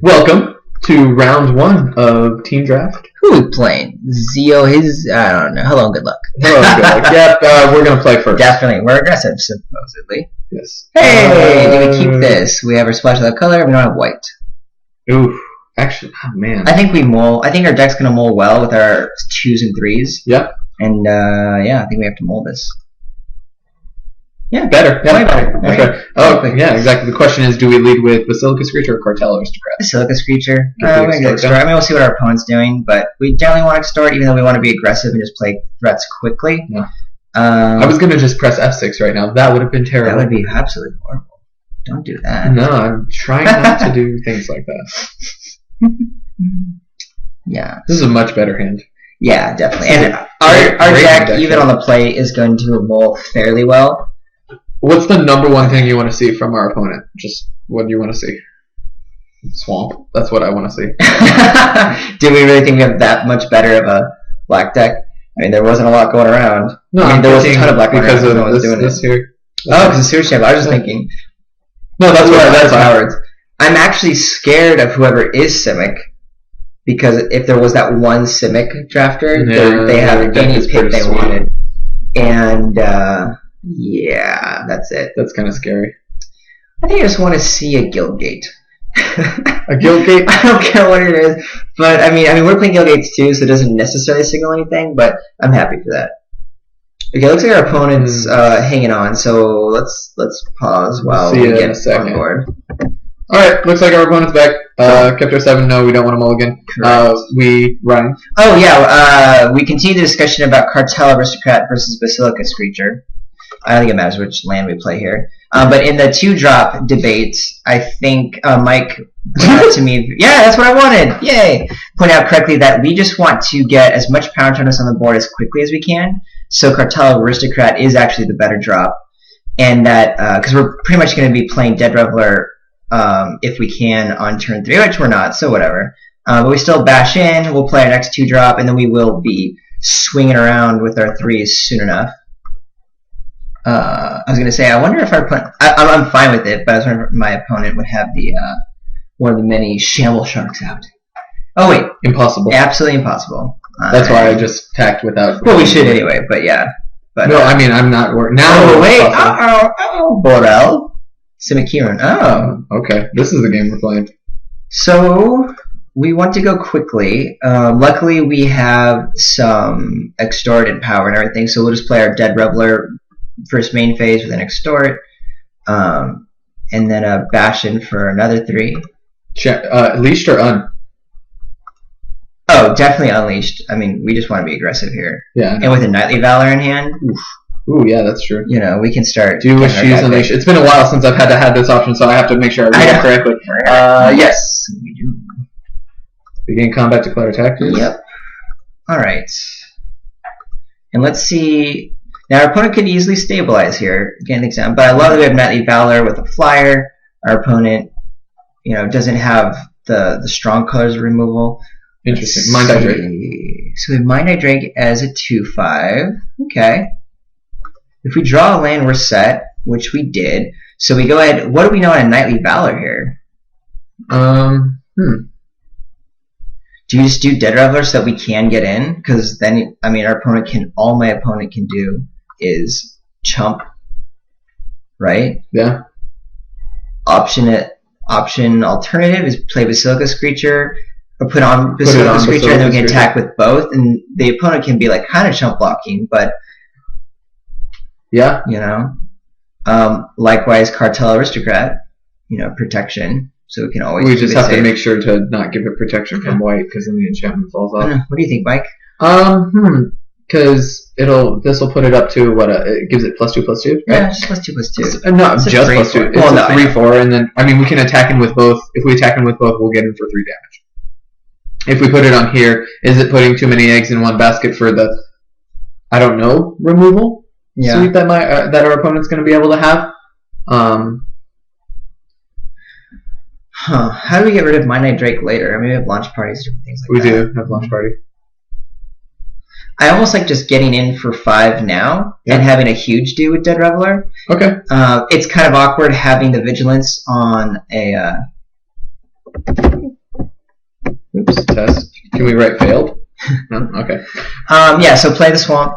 Welcome to round one of Team Draft. Who are we playing? Zio, I don't know. Hello and good luck. Hello, good luck. Yep, we're going to play first. Definitely. We're aggressive, supposedly. Yes. Hey, do we keep this? We have our splash of that color. We don't have white. Oof. Actually, oh man. I think we mull. I think our deck's going to mull well with our 2s and 3s. Yep. And, yeah, I think we have to mull this. Yeah, better. Yeah, way better. Right? Okay. Oh, yeah, exactly. The question is, do we lead with Basilica Screecher or Cartel Aristocrat? Basilica Screecher. We're going to extort. I mean, we'll see what our opponent's doing, but we generally want to extort, even though we want to be aggressive and just play threats quickly. Yeah. I was going to just press F6 right now. That would have been terrible. That would be absolutely horrible. Don't do that. No, I'm trying not to do things like that. Yeah. This is a much better hand. Yeah, definitely. And our deck, even on the play, is going to mull fairly well. What's the number one thing you want to see from our opponent? Just what do you want to see? Swamp. That's what I want to see. Do we really think we have that much better of a black deck? I mean, there wasn't a lot going around. No, I mean, there was a ton of black because around. of this here. Oh, because of Sewer Champ. I was just thinking. No, that's cowards. I'm actually scared of whoever is Simic, because if there was that one Simic drafter, they have any pick they wanted. And, yeah, that's it. That's kind of scary. I think I just want to see a Guildgate. A Guildgate? I don't care what it is, but I mean, we're playing Guildgates too, so it doesn't necessarily signal anything. But I'm happy for that. Okay, looks like our opponent's hanging on, so let's pause while we get on board. All right, looks like our opponent's back. Kept our 7. No, we don't want to mulligan. We run. Oh yeah, we continue the discussion about Cartel Aristocrat versus Basilica Screecher. I don't think it matters which land we play here. But in the 2-drop debate, I think Mike pointed out to me, yeah, that's what I wanted, yay! Point out correctly that we just want to get as much power toughness on the board as quickly as we can. So Cartel Aristocrat is actually the better drop. And that, because we're pretty much going to be playing Dead Reveler if we can on turn 3, which we're not, so whatever. But we still bash in, we'll play our next 2-drop, and then we will be swinging around with our 3s soon enough. I was going to say, I wonder if our opponent... I'm fine with it, but I was wondering if my opponent would have the one of the many Shamble Sharks out. Oh, wait. Impossible. Absolutely impossible. That's why I just tacked without... Well, we should anyway, but yeah. But, no, I mean, I'm not working... Now oh, wait. Uh-oh. Borel. Simikiran. Oh. Okay. This is the game we're playing. So... we want to go quickly. Luckily, we have some extorted power and everything, so we'll just play our Dead Reveler first main phase with an extort, and then a Bastion for another 3. Leashed or un? Oh, definitely unleashed. I mean, we just want to be aggressive here. Yeah. And with a Knightly Valor in hand, oof. Ooh, yeah, that's true. You know, we can start. Do you wish to use unleash? It's been a while since I've had to have this option, so I have to make sure I read it correctly. Yes. We do. Begin combat, declare attack. Yep. Alright. And let's see. Now, our opponent could easily stabilize here. Can't think so. But I love that we have Knightly Valor with a flyer. Our opponent, you know, doesn't have the strong colors removal. Interesting. Mind Eye Drake. So we have Mind Eye Drake as a 2/5. Okay. If we draw a land, we're set, which we did. So we go ahead. What do we know on a Knightly Valor here? Do you just do Dead Reveler so that we can get in? Because then, I mean, all my opponent can do is chump, right? Yeah. Option alternative is play Basilica Screecher, or put on Basilica Screecher, and then we can attack with both, and the opponent can be like kind of chump blocking, but yeah, you know. Likewise, Cartel Aristocrat, you know, protection. So we can always. We just have to make sure to not give it protection from white, because then the enchantment falls off. What do you think, Mike? Because this will put it up to what? It gives it +2/+2. Right? Yeah, just +2/+2. Not just +2. It's a 3/4, and then I mean we can attack him with both. If we attack him with both, we'll get him for 3 damage. If we put it on here, is it putting too many eggs in one basket for the I don't know removal? Yeah. Sweep that that our opponent's going to be able to have. How do we get rid of Mind Eye Drake later? I mean, we have launch parties, different things like that. We do have launch party. I almost like just getting in for 5 now and having a huge do with Dead Reveler. Okay. It's kind of awkward having the vigilance on a Can we write failed? No? Okay. Yeah, so play the swamp.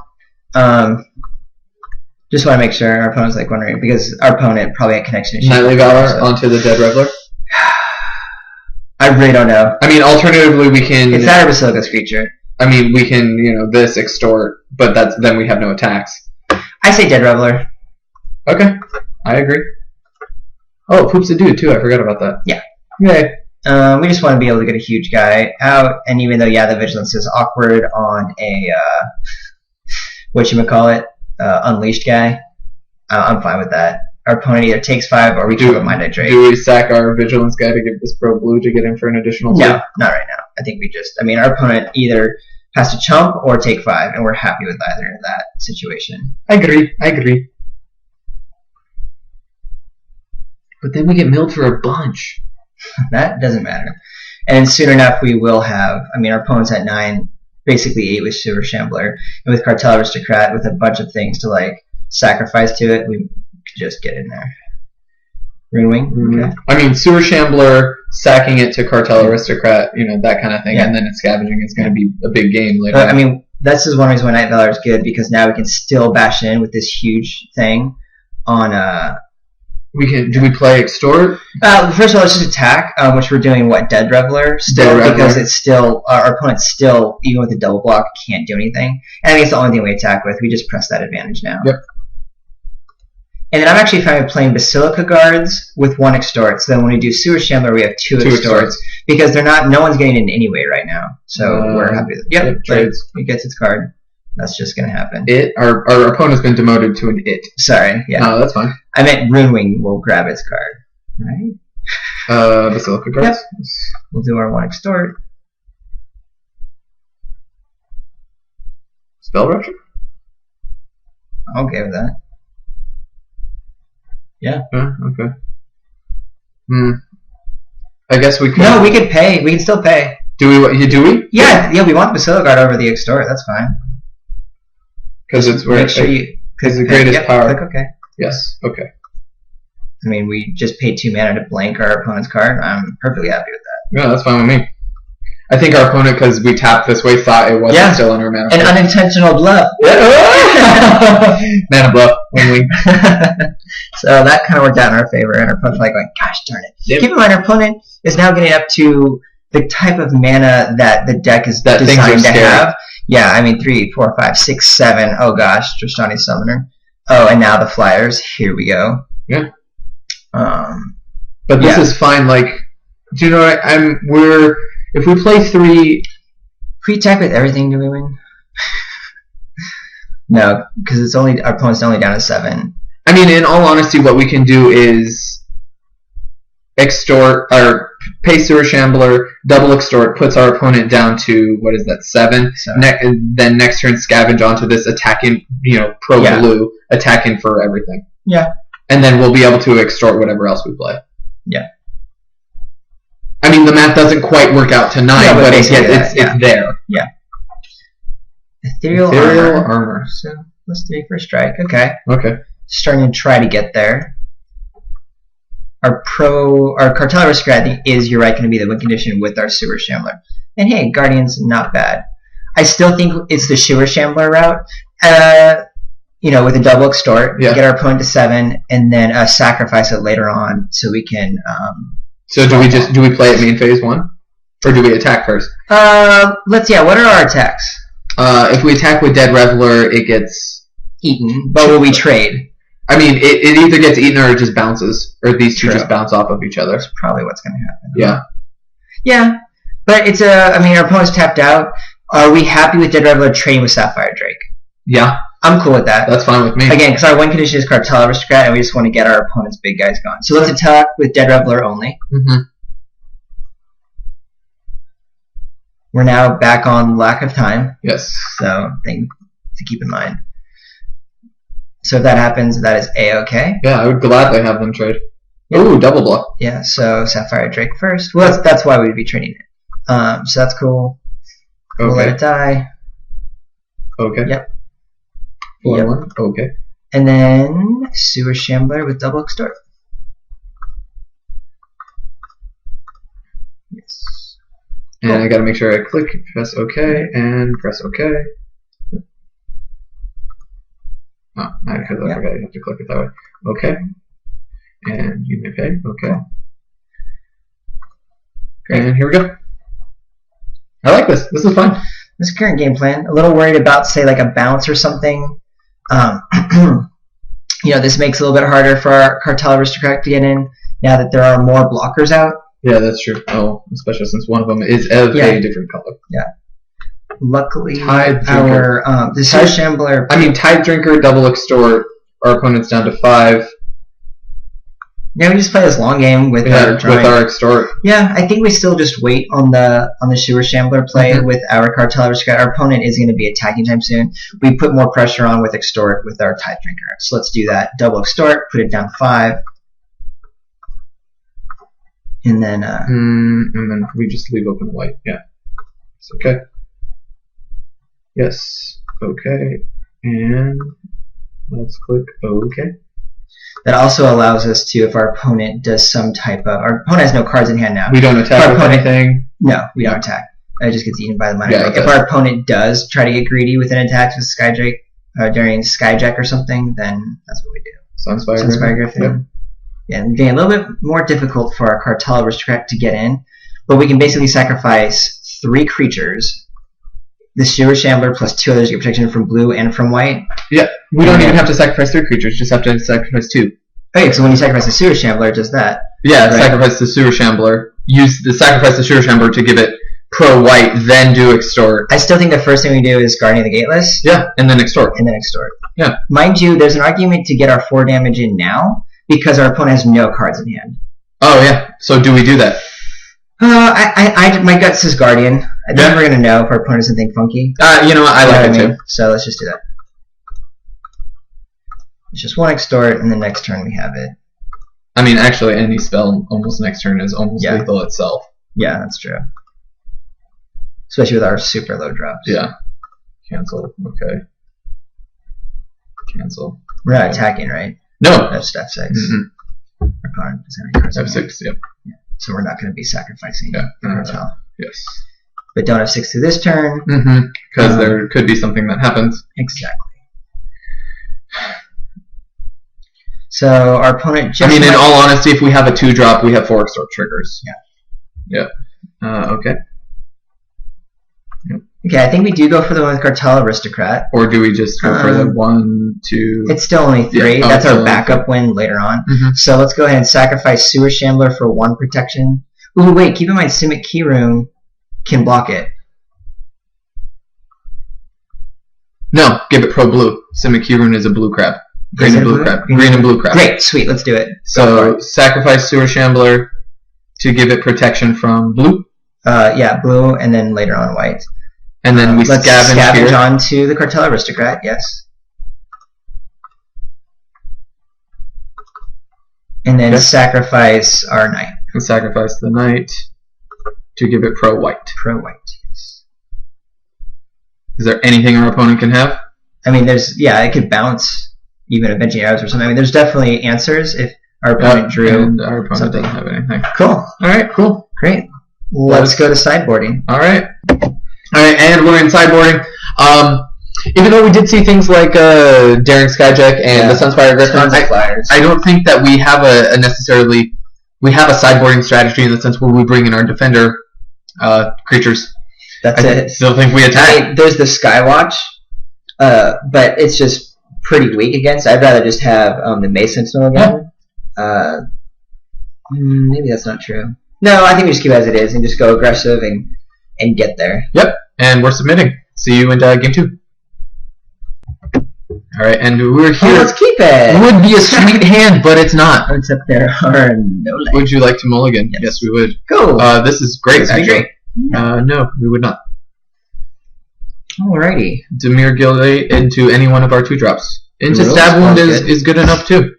Just want to make sure our opponent's like wondering, because our opponent probably had connection issues. Nightly Valor onto the Dead Reveler? I really don't know. I mean, alternatively, we can... It's not a Basilica's creature. I mean, we can, this extort, but then we have no attacks. I say Dead Reveler. Okay, I agree. Oh, it poops a dude, too. I forgot about that. Yeah. Okay. We just want to be able to get a huge guy out, and even though, yeah, the Vigilance is awkward on a, whatchamacallit, Unleashed guy, I'm fine with that. Our opponent either takes 5 or we kill a Mind-Eye Drake. Do we sack our Vigilance guy to give this pro blue to get in for an additional 2? No, not right now. I think our opponent either has to chump or take 5, and we're happy with either in that situation. I agree. But then we get milled for a bunch. That doesn't matter. And soon enough, we will have, our opponent's at 9, basically 8 with Sewer Shambler, and with Cartel Aristocrat, with a bunch of things to, sacrifice to it, we could just get in there. Rune Wing? Okay. Sewer Shambler, sacking it to Cartel Aristocrat, that kind of thing, and then it's scavenging is going to be a big game later. This is one reason why Night Valor is good, because now we can still bash in with this huge thing on, do we play Extort? First of all, let's just attack, which we're doing, Dead Reveler still, because it's still, our opponent still, even with a double block, can't do anything. And I think it's the only thing we attack with. We just press that advantage now. Yep. And then I'm actually fine with playing Basilica Guards with 1 Extort, so then when we do Sewer Shambler, we have 2 Extorts, because no one's getting in anyway right now, so we're happy with it. Yep, trades. It gets its card. That's just going to happen. Our opponent's been demoted to an it. Sorry, yeah. No, that's fine. I meant Rune Wing will grab its card, right? Basilica Guards? Yep. We'll do our 1 Extort. Spell Rupture? Okay with that. Yeah. Okay. I guess we could... No, we could pay. We can still pay. Do we? Yeah, we want the Basilica Guard over the Extort. That's fine. Because it's where... Because the greatest power... Click OK. Yes, okay. We just paid 2 mana to blank our opponent's card. I'm perfectly happy with that. Yeah, that's fine with me. I think our opponent, because we tapped this way, thought it wasn't still under mana. An unintentional bluff. Yeah. Mana bluff. Wing. So that kind of worked out in our favor, and our opponent's going, gosh darn it. Yep. Keep in mind, our opponent is now getting up to the type of mana that the deck is designed to have. Yeah, 3, 4, 5, 6, 7. Oh gosh, Tristani Summoner. Oh, and now the Flyers. Here we go. Yeah. But this is fine. Do you know what? If we play 3... Pre-attack with everything, do we win? No, because our opponent's only down to 7. In all honesty, what we can do is extort, or pay Sewer Shambler, double extort, puts our opponent down to, 7? Then next turn scavenge onto this attacking, blue, attacking for everything. Yeah. And then we'll be able to extort whatever else we play. Yeah. The math doesn't quite work out to 9, but it's there. Yeah. Ethereal armor. So let's 3 for a strike. Okay. Starting to try to get there. Our Cartel Aristocrat, I think, is, you're right, going to be the win condition with our Sewer Shambler. And hey, Guardian's not bad. I still think it's the Sewer Shambler route. With a double extort, get our opponent to 7, and then sacrifice it later on so we can. So do we play it main phase 1, or do we attack first? What are our attacks? If we attack with Dead Reveler, it gets eaten. But will we trade? It either gets eaten or it just bounces, or these two just bounce off of each other. That's probably what's going to happen. Yeah. Yeah, but it's our opponent's tapped out. Are we happy with Dead Reveler trading with Sapphire Drake? Yeah. I'm cool with that. That's fine with me. Again, because our win condition is Cartel Aristocrat, and we just want to get our opponent's big guys gone. So let's attack with Dead Reveler only. We're now back on lack of time. Yes. So, thing to keep in mind. So if that happens, that is A-OK. Yeah, I would gladly have them trade. Yep. Ooh, double block. Yeah, so Sapphire Drake first. Well, that's why we'd be trading it. So that's cool. We'll let it die. Okay. Yep. 4-1. Okay. And then Sewer Shambler with double extort. Yes. And I gotta make sure I click, press OK, and press OK. Oh, because I forgot you have to click it that way. OK. And you may pay. OK. Great. And here we go. I like this. This is fun. This current game plan. A little worried about, say, like a bounce or something. You know, this makes it a little bit harder for our Cartel Aristocrat to get in now that there are more blockers out. Yeah, that's true. Oh, especially since one of them is of a different color. Yeah. Luckily, Tide Drinker. The Sewer Shambler. I mean, Tide Drinker, double extort. Our opponent's down to 5. Yeah, we just play this long game with our extort. Yeah, I think we still just wait on the Sewer Shambler play with our Cartel Aristocrat. Our opponent is going to be attacking time soon. We put more pressure on with extort with our Tide Drinker. So let's do that. Double extort, put it down 5. And then we just leave open white. Yeah. It's okay. Yes. Okay. And let's click OK. That also allows us to, if our opponent does some type of... Our opponent has no cards in hand now. We don't attack with anything? No, we don't attack. It just gets eaten by the money. Yeah, if our opponent does try to get greedy with an attack with Skyjack, during Skyjack or something, then that's what we do. Sunspire Griffin. Yep. Yeah, and getting a little bit more difficult for our Cartel Aristocrat to get in, but we can basically sacrifice 3 creatures. The Sewer Shambler plus 2 others get protection from blue and from white. Yeah, we don't even have to sacrifice 3 creatures, just have to sacrifice 2. Okay, so when you sacrifice the Sewer Shambler, it does that. Yeah, right? Sacrifice the Sewer Shambler. Sacrifice the Sewer Shambler to give it pro white, then do extort. I still think the first thing we do is Guardian of the Gateless. Yeah, and then extort. Yeah. Mind you, there's an argument to get our 4 damage in now, because our opponent has no cards in hand. Oh, yeah. So do we do that? My gut says Guardian. I think we're going to know if our opponent doesn't think funky. You know what? I like it too. So let's just do that. It's just 1 extort, and the next turn we have it. I mean, actually, any spell almost next turn is almost lethal itself. Yeah, that's true. Especially with our super low drops. Yeah. Cancel. Okay. Cancel. We're not attacking, right? No. That's F6. Our opponent doesn't have any cards. F6, yep. Yeah. So we're not going to be sacrificing the Cartel. Yes. But don't F6 through this turn. Because there could be something that happens. Exactly. So our opponent just... in all honesty, if we have a 2-drop, we have 4 extort triggers. Yeah. Okay. Yep. Okay, I think we do go for the one with Cartel Aristocrat. Or do we just go for the 1, 2... It's still only 3. That's our backup win later on. So let's go ahead and sacrifice Sewer Shambler for 1 protection. Ooh, wait, keep in mind Simic Keyrune can block it. No, give it pro blue. Simic Keyrune is a blue crab. Green and blue crab. Green and blue crab. Great, sweet, let's do it. So sacrifice Sewer Shambler to give it protection from blue. Yeah, blue, and then later on white. And then we scavenge onto the Cartel Aristocrat, yes. And then sacrifice our knight. And sacrifice the knight to give it pro white. Pro white, yes. Is there anything our opponent can have? I mean, it could bounce even Avenging Arrows or something. I mean, there's definitely answers if our opponent drew and our opponent something. Doesn't have anything. Cool. All right, cool. Great. Let's go to sideboarding. All right, and we're in sideboarding. Even though we did see things like Daring Skyjack and the Sunspire Griffin, I don't think that we have we have a sideboarding strategy in the sense where we bring in our defender creatures. I still think we attack. There's the Skywatch, but it's just pretty weak against. I'd rather just have the Mason Sentinel again. Maybe that's not true. No, I think we just keep it as it is and just go aggressive and get there. Yep, and we're submitting. See you in game 2. All right, and we're here. Let's keep it. Would be a sweet hand, but it's not. Except there are no legs. Would you like to mulligan? Yes, we would. Cool. This is great. This would be great. No, we would not. Alrighty. Demir Gilday into any one of our 2-drops. Into Stab Wound is good enough too.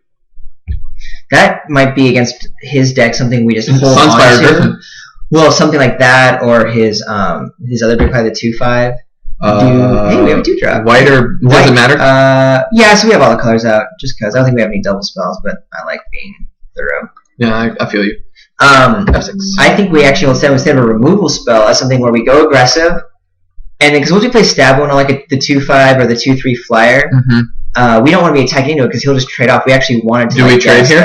That might be against his deck something we just hold on to. Griffin. Well, something like that, or his other big play, the 2/5. Hey, we have a 2-drop. White or does it matter? Yeah, so we have all the colors out, just because. I don't think we have any double spells, but I like being thorough. Yeah, I feel you. F6. I think we actually instead of a removal spell as something where we go aggressive, and then because once we play Stab Wound on like the 2/5 or the 2/3 flyer, we don't want to be attacking into it because he'll just trade off. We actually wanted to. Do we trade here?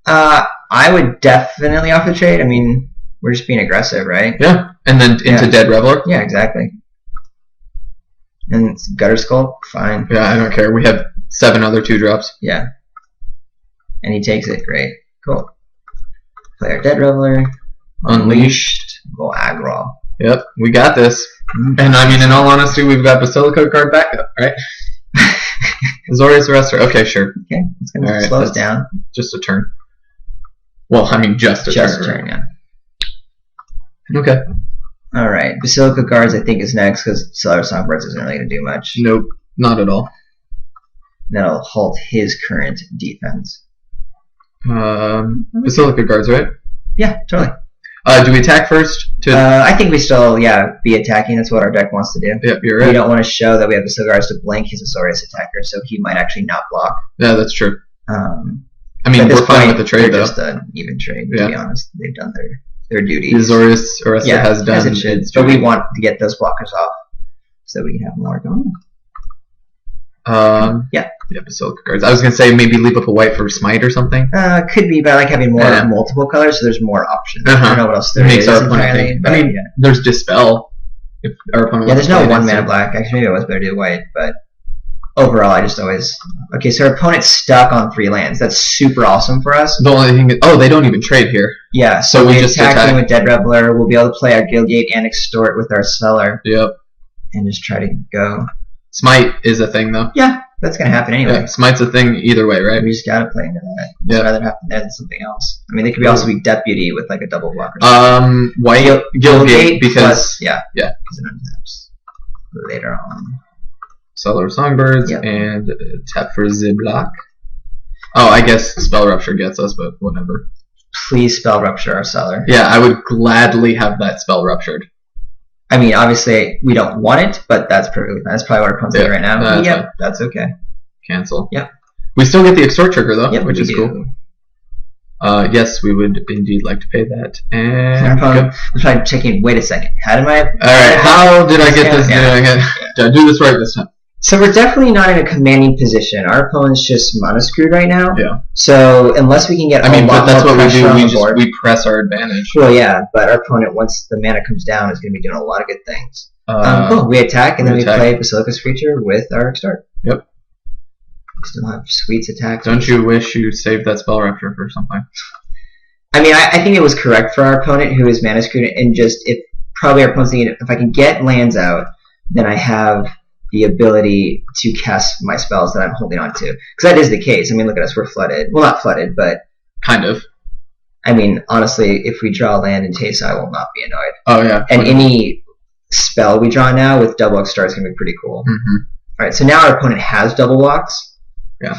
There. I would definitely offer the trade. I mean, we're just being aggressive, right? Yeah, and then into Dead Reveler. Yeah, exactly. And it's Gutter Skull, fine. Yeah, I don't care. We have 7 other 2-drops. Yeah. And he takes it. Great. Cool. Play our Dead Reveler. Unleashed. Go aggro. Yep, we got this. And I mean, in all honesty, we've got Basilica card backup, right? Azorius Arrestor. Okay, sure. Okay, it's going to slow us down. Just a turn. Well, I mean, just a turn. Just a turn, yeah. Okay. Alright, Basilica Guards I think is next because Stellar Songbirds isn't really going to do much. Nope, not at all. That'll halt his current defense. Basilica Guards, right? Yeah, totally. Do we attack first? I think we still, be attacking. That's what our deck wants to do. Yep, you're right. We don't want to show that we have Basilica Guards to blank his Azorius attacker, so he might actually not block. Yeah, that's true. I mean, we're fine with the trade, though. Just an even trade, to be honest. They've done their duty. Azorius Arrestor has done as it should. But we want to get those blockers off so we can have more going. Yeah, Basilica Guards. I was going to say maybe leave up a white for Smite or something. Could be, but I like having more multiple colors, so there's more options. I don't know what else there makes is our opponent think. I mean, there's Dispel. If our opponent there's no 1 mana black. Actually, maybe it was better to do white, but overall, I just always... Okay, so our opponent's stuck on 3 lands. That's super awesome for us. The only thing is... Oh, they don't even trade here. Yeah, so we just attack with Dead Reveler. We'll be able to play our Guildgate and Extort with our Cellar. Yep. And just try to go. Smite is a thing, though. Yeah, that's going to happen anyway. Yeah, Smite's a thing either way, right? We just got to play into that. I'd rather happen there than something else. I mean, they could also be Deputy with like a double blocker. White Guildgate because... Plus, yeah. Because it untaps later on. Cellar Songbirds and tap for Ziblock. Oh, I guess Spell Rupture gets us, but whatever. Please Spell Rupture our Cellar. Yeah, I would gladly have that spell ruptured. I mean, obviously, we don't want it, but that's perfectly fine. That's probably what our opponent's doing right now. That's okay. Cancel. Yep. We still get the Extort trigger, though, which is cool. Yes, we would indeed like to pay that. And I'm trying checking. Wait a second. How did I? Alright, how did I get this? Did I do this right this time? So we're definitely not in a commanding position. Our opponent's just mono screwed right now. Yeah. So unless we can get but that's what we do. We press our advantage. Well, yeah, but our opponent, once the mana comes down, is going to be doing a lot of good things. Cool. We attack, and then we play Basilica's Creature with our Extort. Yep. We still have Sweet's attack. Don't you wish you saved that Spell Rupture for something? I mean, I think it was correct for our opponent, who is mana screwed, and just probably our opponent's thinking, if I can get lands out, then I have the ability to cast my spells that I'm holding on to. Because that is the case. I mean, look at us. We're flooded. Well, not flooded, but... Kind of. I mean, honestly, if we draw land in Teysa, I will not be annoyed. Oh, yeah. And any spell we draw now with double Extort is going to be pretty cool. Alright, so now our opponent has double blocks. Yeah.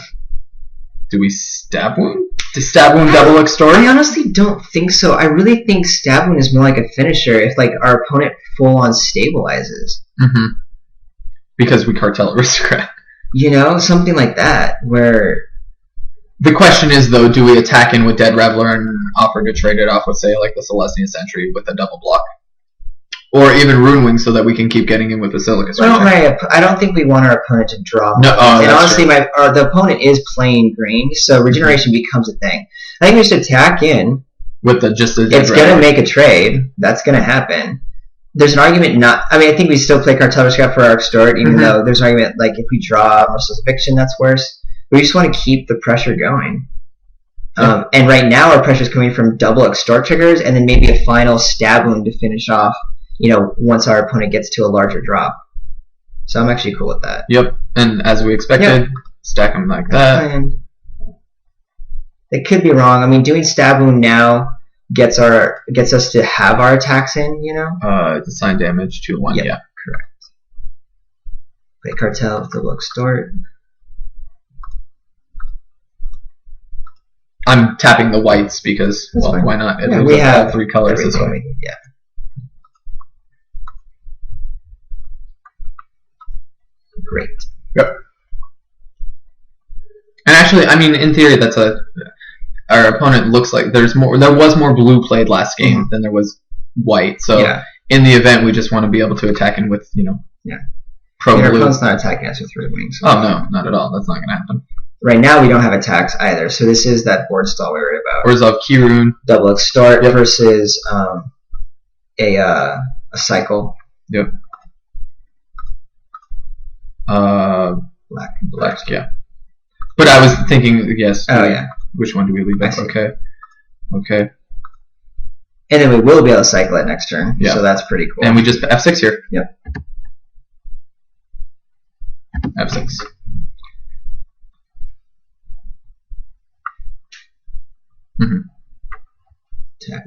Do we Stab Wound? Does Stab Wound double Extort? I honestly don't think so. I really think Stab Wound is more like a finisher if like our opponent full-on stabilizes. Because we Cartel Aristocrat. You know, something like that, where... The question is, though, do we attack in with Dead Reveler and offer to trade it off with, say, like the Celestian Sentry with a double block? Or even Runewing so that we can keep getting in with Basilica. Well, I don't think we want our opponent to draw. No, and honestly, the opponent is playing green, so regeneration becomes a thing. I think we should attack in. With just a It's going to make a trade. That's going to happen. There's an argument not... I mean, I think we still play Cartel Aristocrat for our Extort, even though there's an argument, like, if we draw Merciless Eviction, that's worse. We just want to keep the pressure going. And right now, our pressure is coming from double Extort triggers, and then maybe a final Stab Wound to finish off, once our opponent gets to a larger drop. So I'm actually cool with that. Yep, and as we expected, stack them like that. It could be wrong. I mean, doing Stab Wound now... gets us to have our attacks in, Assign damage to 1, yeah. Correct. Play Cartel with double Extort. I'm tapping the whites because, why not? We have all 3 colors this way. Yeah. Great. Yep. And actually, I mean, in theory, that's our opponent looks like there was more blue played last game than there was white. So in the event, we just want to be able to attack in with pro blue. Our opponent's not attacking us with red wings. Oh no, not at all. That's not gonna happen. Right now, we don't have attacks either, so this is that board stall we were about. Orzhov Kirun. Double extort versus a cycle. Yep. Black, yeah. But I was thinking, yes. Oh, yeah. Which one do we leave? Okay. And then we will be able to cycle it next turn. Yeah. So that's pretty cool. And we just F6 here. Yep. F6.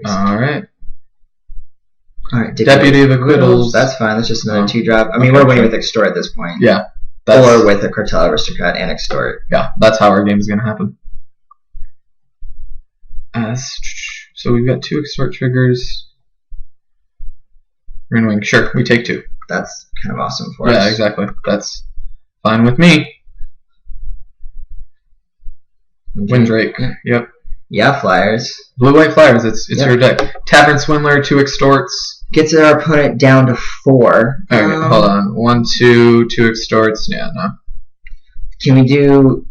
All right. Deputy of Acquittals. That's fine. That's just another 2-drop. I mean, we're winning with extort at this point. Yeah. Or with a Cartel Aristocrat and extort. Yeah, that's how our game is going to happen. So we've got 2 extort triggers. We're going to wing. Sure, we take 2. That's kind of awesome for us. Yeah, exactly. That's fine with me. Windrake. Yep. Yeah, Flyers. Blue-white Flyers. It's your deck. Tavern Swindler, 2 extorts. Gets our opponent down to 4. Okay, hold on. 1, 2, 2 extorts. Yeah, no. Can we do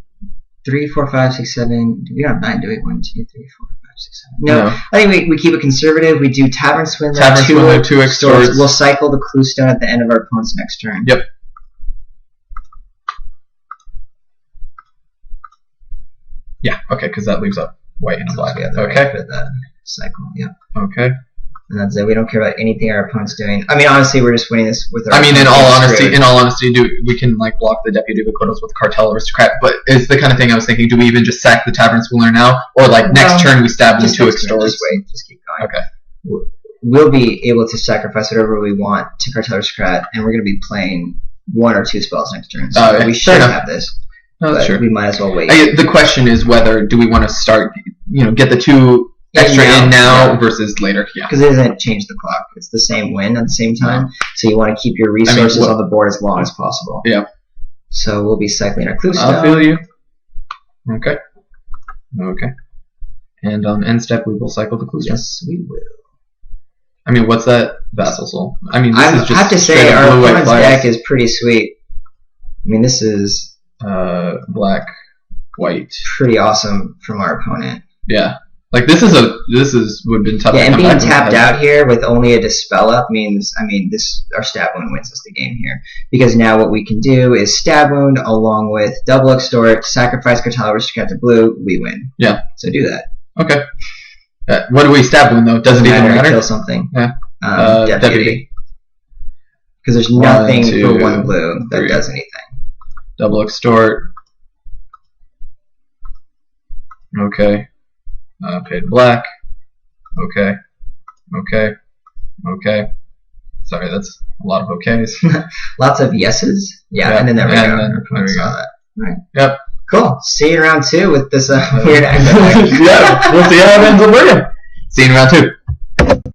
3, 4, 5, 6, 7? We don't have 9, do we? 1, 2, 3, 4, 5, 6, 7. No. I think we keep it conservative. We do Tavern Swindler, 2 extorts. We'll cycle the Clue Stone at the end of our opponent's next turn. Yep. Yeah, okay, because that leaves up white and a black. Okay. For the cycle, yeah. Okay. And that's it. We don't care about anything our opponent's doing. I mean, honestly, we're just winning this with our. I mean, in all honesty, we can like block the Deputy of Acquittals with Cartel Aristocrat, but it's the kind of thing I was thinking. Do we even just sack the Tavern Swindler now, or like next turn we stab with 2 extorts? Just wait. Just keep going. Okay. We'll be able to sacrifice whatever we want to Cartel Aristocrat, and we're going to be playing 1 or 2 spells next turn. So we should have this. No, that's true. We might as well wait. The question is whether do we want to start, get the 2 extra in now versus later. Yeah. Because it doesn't change the clock. It's the same win at the same time. So you want to keep your resources on the board as long as possible. Yeah. So we'll be cycling our Clue Stone. I feel you. Okay. And on end step, we will cycle the Clue Stone. Yes, we will. I mean, what's that? Vassal Soul. I mean, I have to say, our opponent's deck is pretty sweet. I mean, this is black, white. Pretty awesome from our opponent. Yeah. Like this would have been tough. Yeah, and being tapped out here with only a Dispel up means, our Stab Wound wins us the game here. Because now what we can do is Stab Wound along with Double Extort, sacrifice Cartel Aristocrat to blue, we win. Yeah. So do that. Okay. What do we Stab Wound though? Doesn't even matter. Kill something. Yeah. Deputy. Because there's nothing for 1 blue that does anything. Double Extort. Okay. Paid black. Okay. Sorry, that's a lot of okays. Lots of yeses. Yeah, and then there we go. There we go. All right. Yep. Cool. See you in round 2 with this weird. Yeah, we'll see how it ends up working. See you in round 2.